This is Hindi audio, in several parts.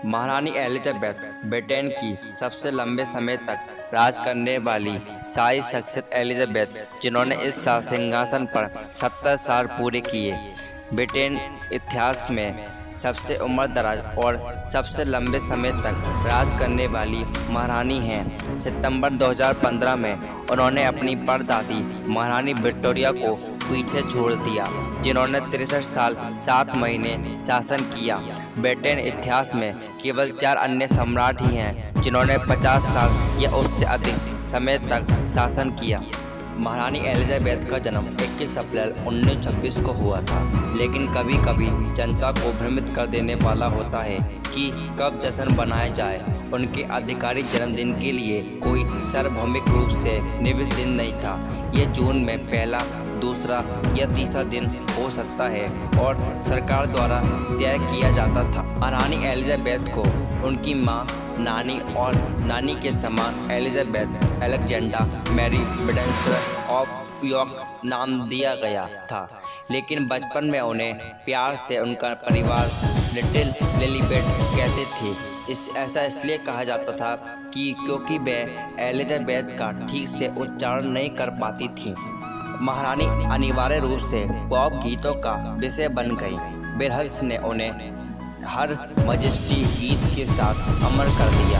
महारानी एलिजाबेथ ब्रिटेन की सबसे लंबे समय तक राज करने वाली शाही शख्सियत एलिजाबेथ, जिन्होंने इस साल सिंहासन पर 70 साल पूरे किए, ब्रिटेन इतिहास में सबसे उम्रदराज और सबसे लंबे समय तक राज करने वाली महारानी हैं। सितंबर 2015 में उन्होंने अपनी परदादी महारानी विक्टोरिया को पीछे छोड़ दिया, जिन्होंने 63 साल 7 महीने शासन किया। ब्रिटेन इतिहास में केवल 4 अन्य सम्राट ही हैं जिन्होंने 50 साल या उससे अधिक समय तक शासन किया। महारानी एलिजाबेथ का जन्म 21 अप्रैल 1926 को हुआ था, लेकिन कभी कभी जनता को भ्रमित कर देने वाला होता है कि कब जश्न मनाया जाए। उनके आधिकारिक जन्मदिन के लिए कोई सार्वभौमिक रूप से निश्चित दिन नहीं था। ये जून में पहला, दूसरा या तीसरा दिन हो सकता है और सरकार द्वारा तय किया जाता था। महारानी एलिजाबेथ को उनकी मां, नानी और नानी के समान Elizabeth Alexandra Mary Windsor of York नाम दिया गया था, लेकिन बचपन में उन्हें प्यार से उनका परिवार लिटिल लिलीबेट कहते थे। ऐसा इसलिए कहा जाता था कि क्योंकि वे एलिजाबेथ का ठीक से उच्चारण नहीं कर पाती थीं। महारानी अनिवार्य रूप से पॉप गीतों का विषय बन गई। बेहल्स ने उन्हें हर मजेस्टी गीत के साथ अमर कर दिया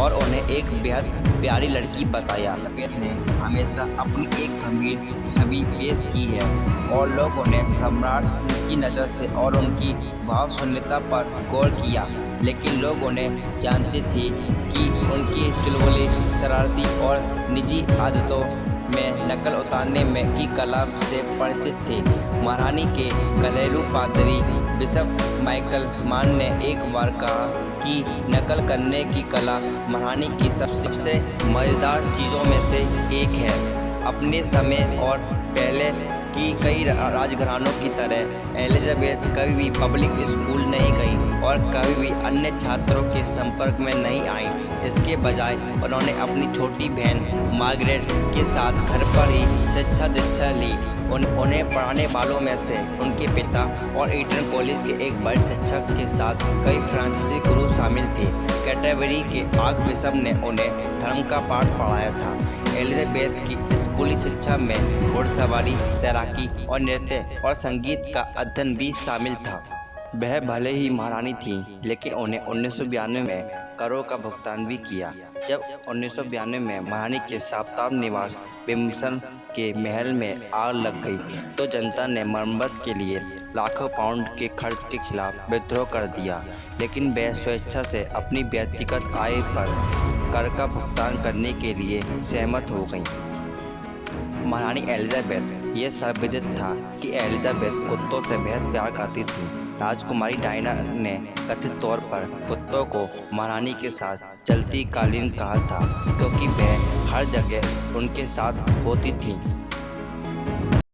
और उन्हें एक बेहद प्यारी लड़की बताया। एलिजाबेथ ने हमेशा अपनी एक गंभीर छवि पेश की है और लोग उन्हें सम्राट की नज़र से और उनकी भावशून्यता पर गौर किया, लेकिन लोग उन्हें जानते थे कि उनकी चुलबुली, शरारती और निजी आदतों में नकल उतारने में की कला से परिचित थे। महारानी के घरेलू पादरी बिशप माइकल मान ने एक बार कहा कि नकल करने की कला महारानी की सबसे मज़ेदार चीज़ों में से एक है। अपने समय और पहले की कई राजघरानों की तरह एलिजाबेथ कभी भी पब्लिक स्कूल नहीं गई और कभी भी अन्य छात्रों के संपर्क में नहीं आई। इसके बजाय उन्होंने अपनी छोटी बहन मार्गरेट के साथ घर पर ही शिक्षा दीक्षा ली। उन्हें पढ़ाने वालों में से उनके पिता और ईटन कॉलेज के एक बड़े शिक्षक के साथ कई फ्रांसीसी गुरु शामिल थे। कैंटरबरी के आर्क बिशप ने उन्हें धर्म का पाठ पढ़ाया था। एलिजाबेथ की स्कूली शिक्षा में घुड़सवारी, तैराकी और नृत्य और संगीत का अध्ययन भी शामिल था। वह भले ही महारानी थी, लेकिन उन्हें 1992 में करों का भुगतान भी किया। जब 1992 में महारानी के साप्ताहिक निवास विंडसर के महल में आग लग गई, तो जनता ने मरम्मत के लिए लाखों पाउंड के खर्च के खिलाफ विद्रोह कर दिया, लेकिन वह स्वेच्छा से अपनी व्यक्तिगत आय पर कर का भुगतान करने के लिए सहमत हो गईं। महारानी एलिजाबेथ ये सर्वविदित था कि एलिजाबेथ कुत्तों से बेहद प्यार करती थी। राजकुमारी डायना ने कथित तौर पर कुत्तों को महारानी के साथ चलती कालीन कहा था, क्योंकि वह हर जगह उनके साथ होती थी।